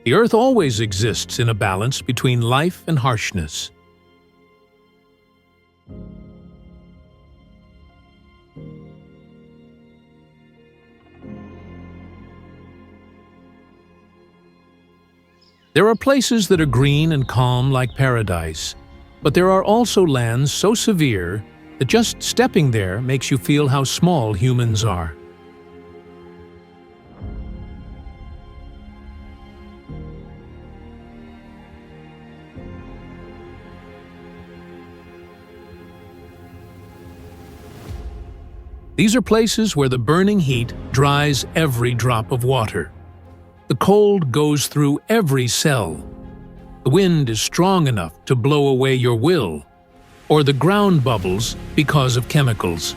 The Earth always exists in a balance between life and harshness. There are places that are green and calm like paradise, but there are also lands so severe that just stepping there makes you feel how small humans are. These are places where the burning heat dries every drop of water. The cold goes through every cell. The wind is strong enough to blow away your will, or the ground bubbles because of chemicals.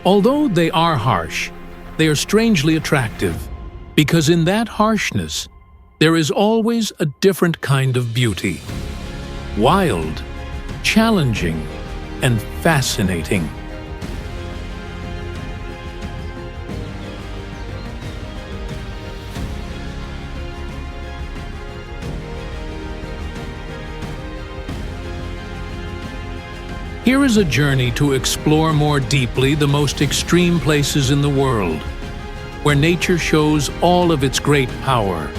Although they are harsh, they are strangely attractive, because in that harshness, there is always a different kind of beauty. Wild, challenging, and fascinating. Here is a journey to explore more deeply the most extreme places in the world, where nature shows all of its great power.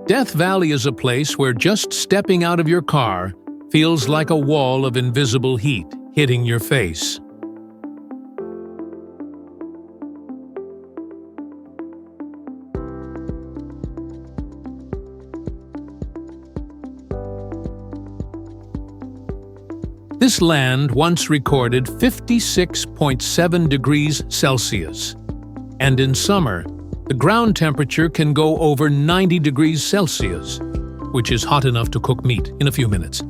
Death Valley is a place where just stepping out of your car feels like a wall of invisible heat hitting your face. This land once recorded 56.7 degrees Celsius, and in summer, the ground temperature can go over 90 degrees Celsius, which is hot enough to cook meat in a few minutes.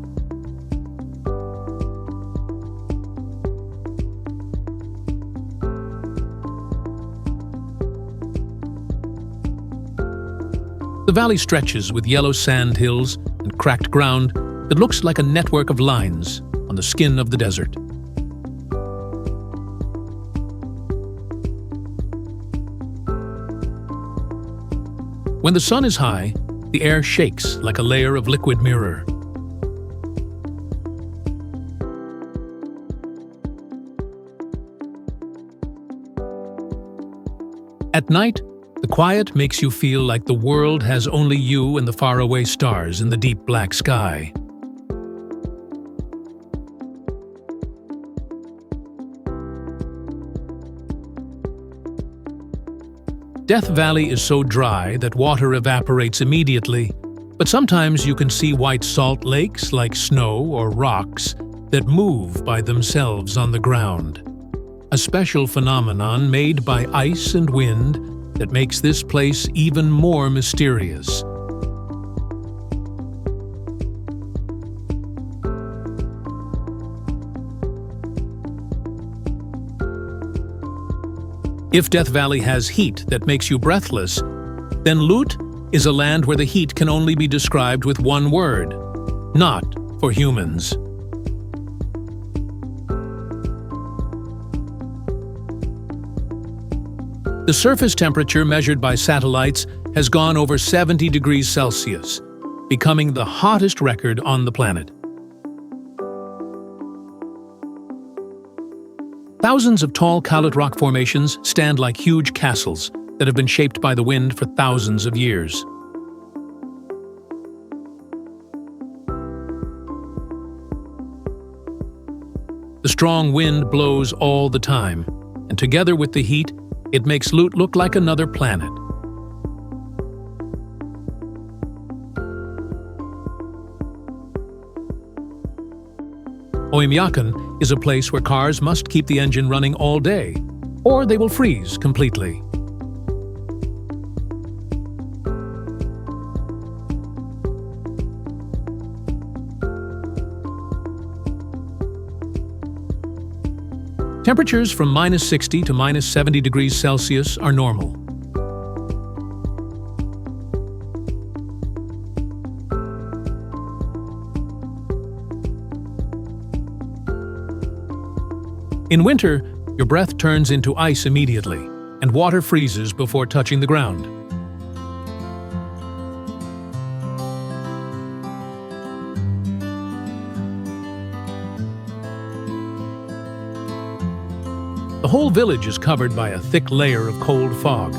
The valley stretches with yellow sand hills and cracked ground that looks like a network of lines on the skin of the desert. When the sun is high, the air shakes like a layer of liquid mirror. At night, the quiet makes you feel like the world has only you and the faraway stars in the deep black sky. Death Valley is so dry that water evaporates immediately, but sometimes you can see white salt lakes like snow or rocks that move by themselves on the ground. A special phenomenon made by ice and wind that makes this place even more mysterious. If Death Valley has heat that makes you breathless, then Lut is a land where the heat can only be described with one word: not for humans. The surface temperature measured by satellites has gone over 70 degrees Celsius, becoming the hottest record on the planet. Thousands of tall Kalat rock formations stand like huge castles that have been shaped by the wind for thousands of years. The strong wind blows all the time, and together with the heat, it makes Lut look like another planet. Oymyakon is a place where cars must keep the engine running all day, or they will freeze completely. Temperatures from -60 to -70 degrees Celsius are normal. In winter, your breath turns into ice immediately, and water freezes before touching the ground. The whole village is covered by a thick layer of cold fog.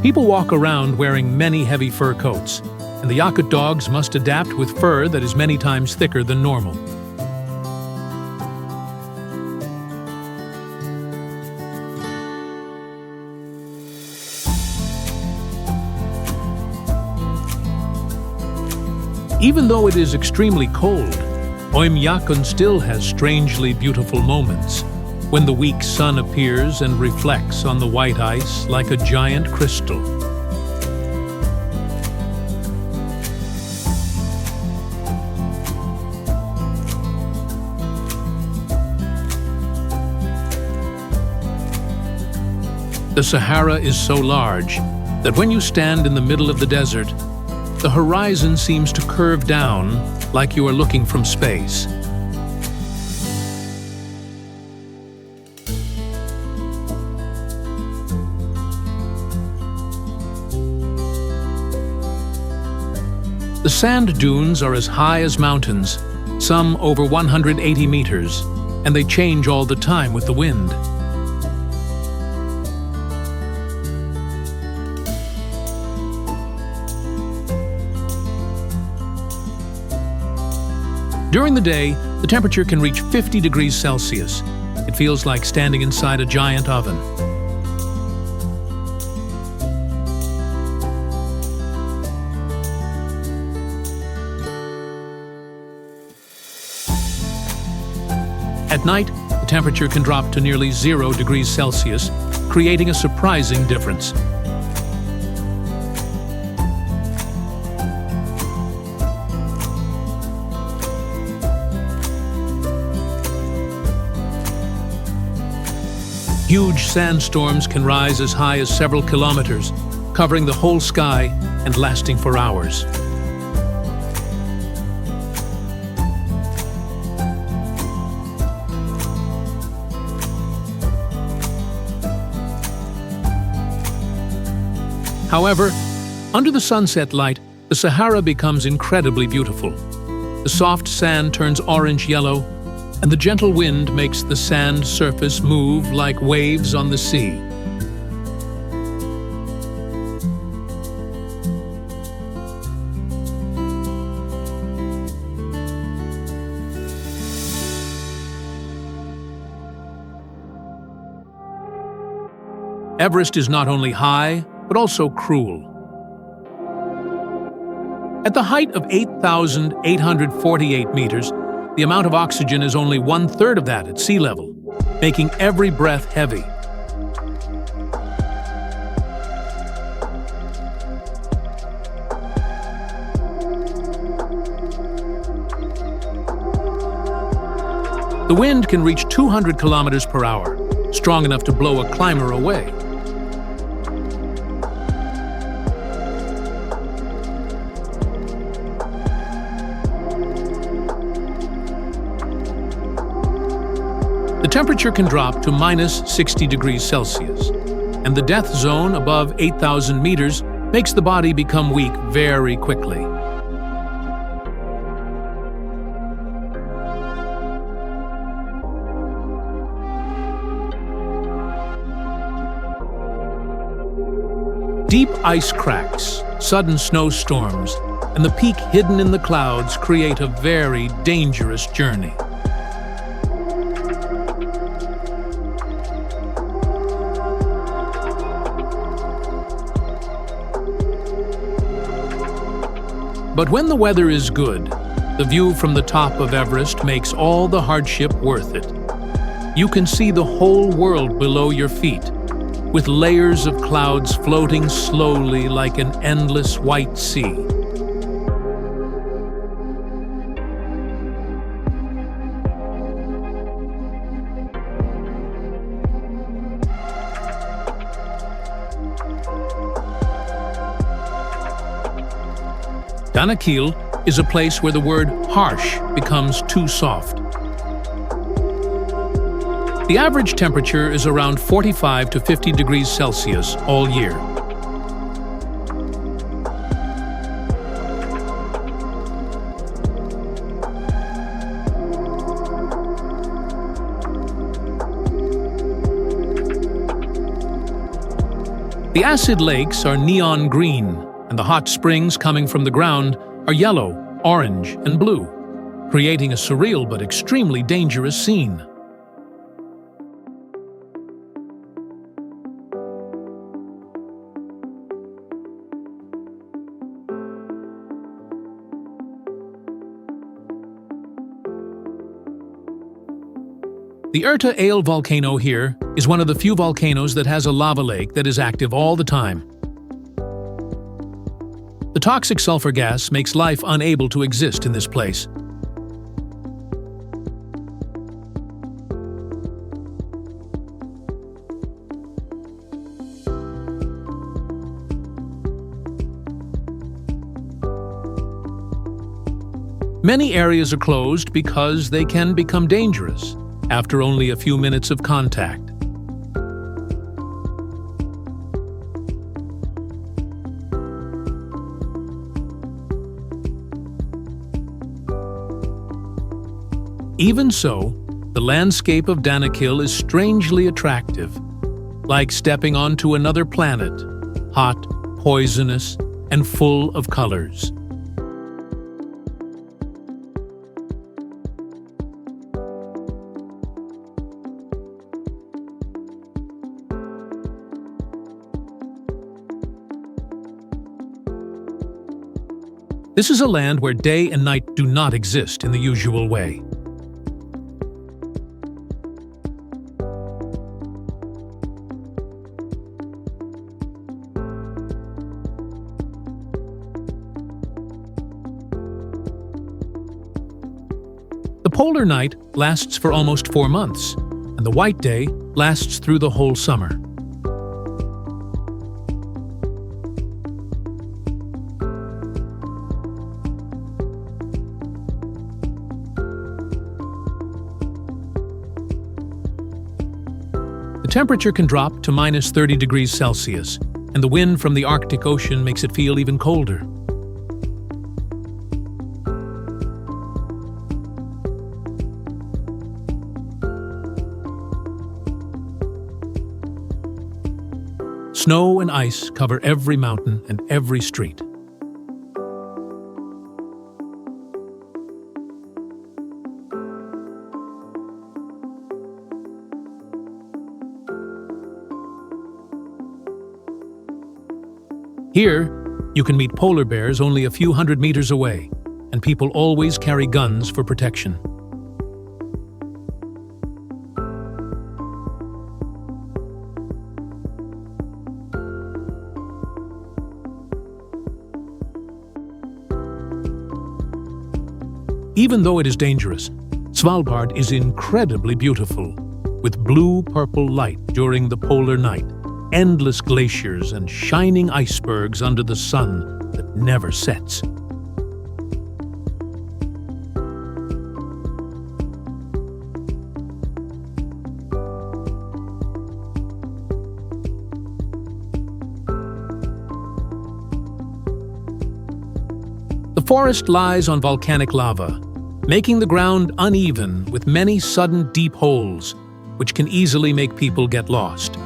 People walk around wearing many heavy fur coats, and the Yakut dogs must adapt with fur that is many times thicker than normal. Even though it is extremely cold, Oymyakon still has strangely beautiful moments, when the weak sun appears and reflects on the white ice like a giant crystal. The Sahara is so large that when you stand in the middle of the desert, the horizon seems to curve down like you are looking from space. The sand dunes are as high as mountains, some over 180 meters, and they change all the time with the wind. During the day, the temperature can reach 50 degrees Celsius. It feels like standing inside a giant oven. At night, the temperature can drop to nearly 0 degrees Celsius, creating a surprising difference. Huge sandstorms can rise as high as several kilometers, covering the whole sky and lasting for hours. However, under the sunset light, the Sahara becomes incredibly beautiful. The soft sand turns orange-yellow, and the gentle wind makes the sand surface move like waves on the sea. Everest is not only high, but also cruel. At the height of 8,848 meters, the amount of oxygen is only 1/3 of that at sea level, making every breath heavy. The wind can reach 200 kilometers per hour, strong enough to blow a climber away. The temperature can drop to -60 degrees Celsius, and the death zone above 8,000 meters makes the body become weak very quickly. Deep ice cracks, sudden snowstorms, and the peak hidden in the clouds create a very dangerous journey. But when the weather is good, the view from the top of Everest makes all the hardship worth it. You can see the whole world below your feet, with layers of clouds floating slowly like an endless white sea. Danakil is a place where the word harsh becomes too soft. The average temperature is around 45 to 50 degrees Celsius all year. The acid lakes are neon green, and the hot springs coming from the ground are yellow, orange, and blue, creating a surreal but extremely dangerous scene. The Erta Ale volcano here is one of the few volcanoes that has a lava lake that is active all the time. The toxic sulfur gas makes life unable to exist in this place. Many areas are closed because they can become dangerous after only a few minutes of contact. Even so, the landscape of Danakil is strangely attractive, like stepping onto another planet, hot, poisonous, and full of colors. This is a land where day and night do not exist in the usual way. The polar night lasts for almost 4 months, and the white day lasts through the whole summer. The temperature can drop to minus 30 degrees Celsius, and the wind from the Arctic Ocean makes it feel even colder. Snow and ice cover every mountain and every street. Here, you can meet polar bears only a few hundred meters away, and people always carry guns for protection. Even though it is dangerous, Svalbard is incredibly beautiful, with blue-purple light during the polar night, endless glaciers and shining icebergs under the sun that never sets. The forest lies on volcanic lava, making the ground uneven with many sudden deep holes, which can easily make people get lost.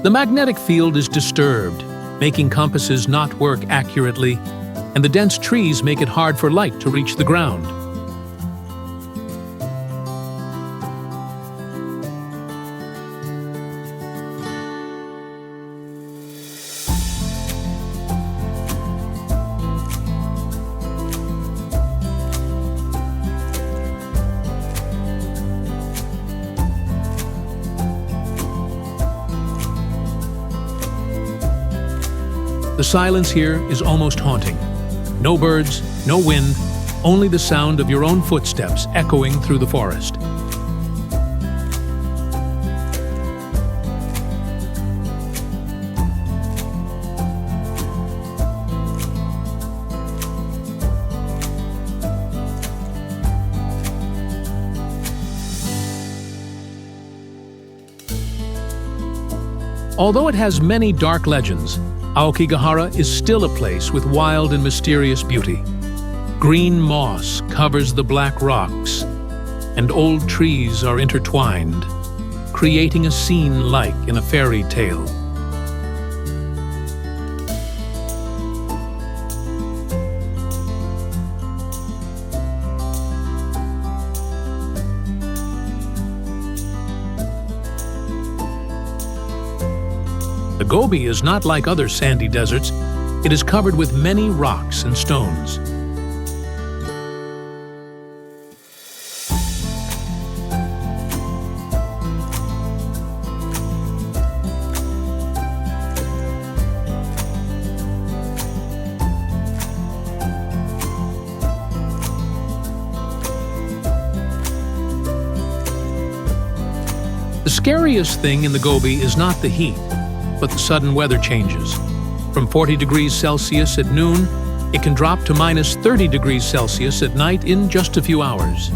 The magnetic field is disturbed, making compasses not work accurately, and the dense trees make it hard for light to reach the ground. The silence here is almost haunting. No birds, no wind, only the sound of your own footsteps echoing through the forest. Although it has many dark legends, Aokigahara is still a place with wild and mysterious beauty. Green moss covers the black rocks, and old trees are intertwined, creating a scene like in a fairy tale. The Gobi is not like other sandy deserts. It is covered with many rocks and stones. The scariest thing in the Gobi is not the heat, but the sudden weather changes. From 40 degrees Celsius at noon, it can drop to minus 30 degrees Celsius at night in just a few hours.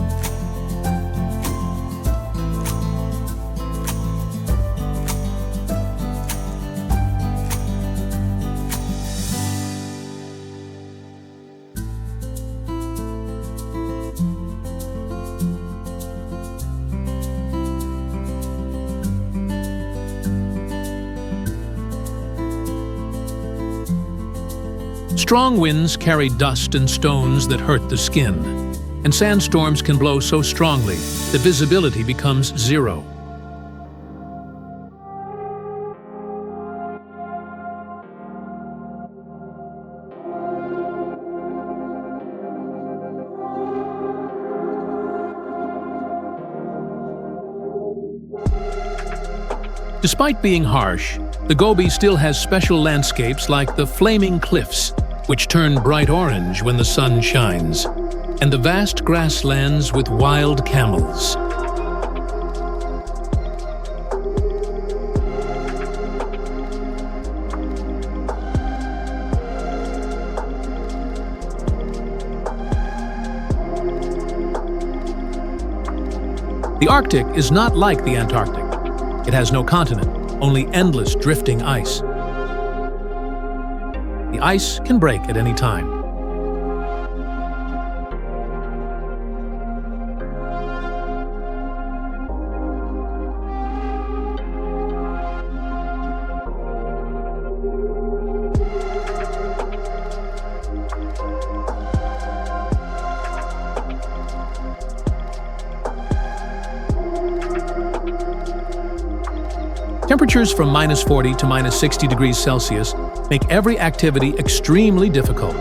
Strong winds carry dust and stones that hurt the skin, and sandstorms can blow so strongly that visibility becomes zero. Despite being harsh, the Gobi still has special landscapes like the flaming cliffs, which turn bright orange when the sun shines, and the vast grasslands with wild camels. The Arctic is not like the Antarctic. It has no continent, only endless drifting ice. The ice can break at any time. Temperatures from minus 40 to minus 60 degrees Celsius make every activity extremely difficult.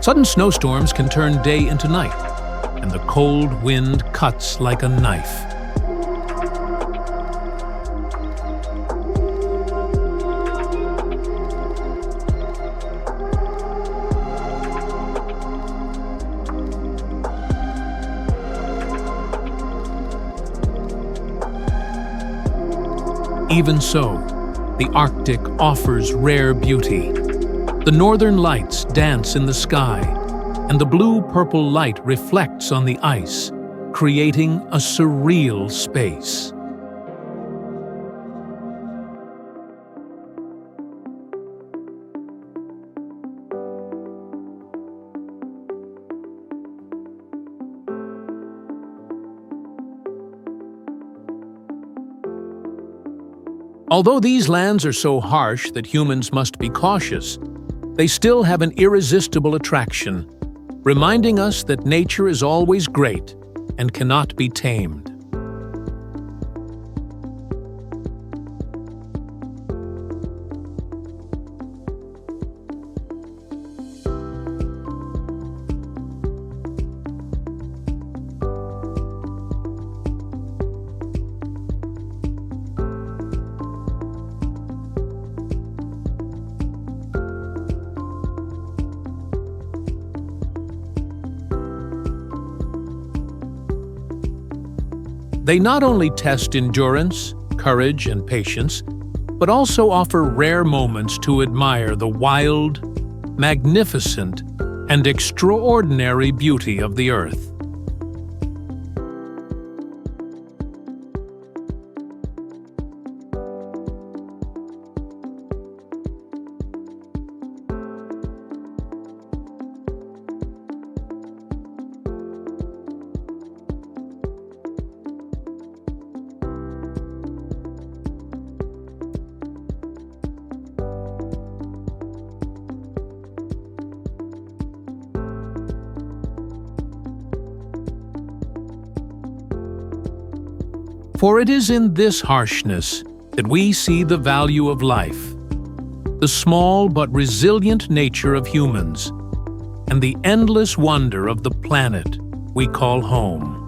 Sudden snowstorms can turn day into night, and the cold wind cuts like a knife. Even so, the Arctic offers rare beauty. The northern lights dance in the sky, and the blue-purple light reflects on the ice, creating a surreal space. Although these lands are so harsh that humans must be cautious, they still have an irresistible attraction. reminding us that nature is always great and cannot be tamed. They not only test endurance, courage, and patience, but also offer rare moments to admire the wild, magnificent, and extraordinary beauty of the earth. For it is in this harshness that we see the value of life, the small but resilient nature of humans, and the endless wonder of the planet we call home.